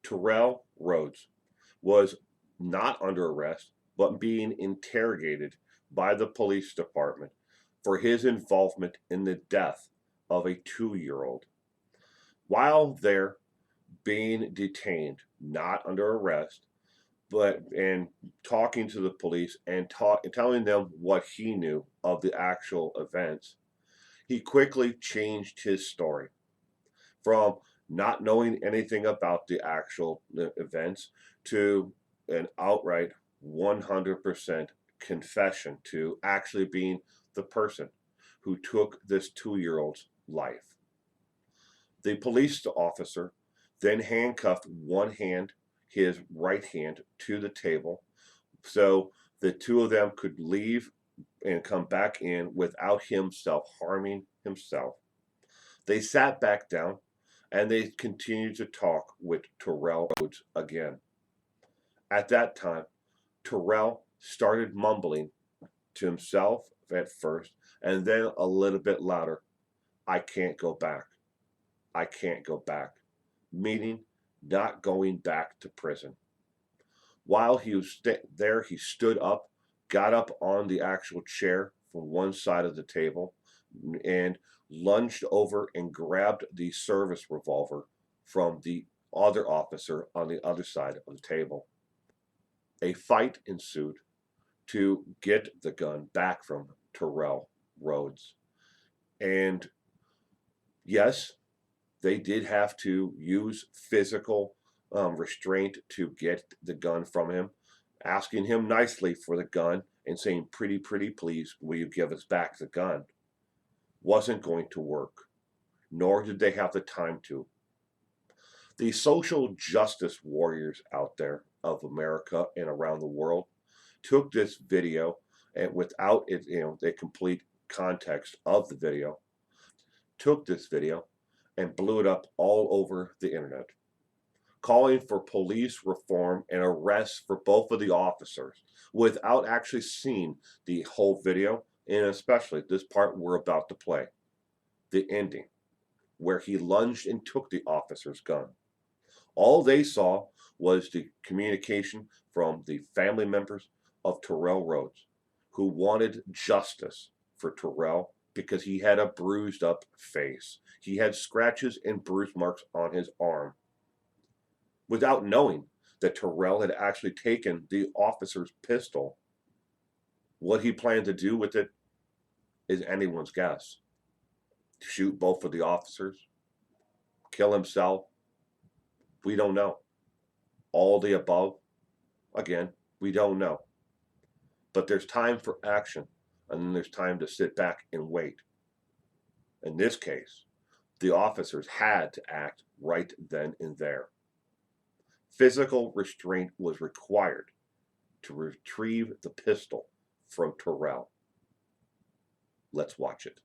Terrell Rhodes was not under arrest, but being interrogated by the police department for his involvement in the death of a 2-year-old. While there being detained, not under arrest, but and talking to the police and telling them what he knew of the actual events, he quickly changed his story from not knowing anything about the actual events to an outright 100% confession to actually being the person who took this 2-year-old's life. The police officer then handcuffed one hand, his right hand, to the table so the two of them could leave and come back in without himself harming himself. They sat back down and they continued to talk with Terrell Rhodes again. At that time, Terrell started mumbling to himself at first and then a little bit louder, "I can't go back. I can't go back," meaning not going back to prison. While he was there, he stood up, got up on the actual chair from one side of the table, and lunged over and grabbed the service revolver from the other officer on the other side of the table. A fight ensued to get the gun back from Terrell Rhodes. And yes, they did have to use physical restraint to get the gun from him, asking him nicely for the gun and saying, "Pretty, pretty, please, will you give us back the gun?" Wasn't going to work, nor did they have the time to. The social justice warriors out there of America and around the world took this video and without it, the complete context of the video, took this video and blew it up all over the internet, calling for police reform and arrests for both of the officers without actually seeing the whole video, and especially this part we're about to play, the ending, where he lunged and took the officer's gun. All they saw was the communication from the family members of Terrell Rhodes, who wanted justice for Terrell because he had a bruised up face. He had scratches and bruise marks on his arm, without knowing that Terrell had actually taken the officer's pistol. What he planned to do with it is anyone's guess. Shoot both of the officers, kill himself, we don't know. All the above, again, we don't know. But there's time for action, and then there's time to sit back and wait. In this case, the officers had to act right then and there. Physical restraint was required to retrieve the pistol from Terrell. Let's watch it.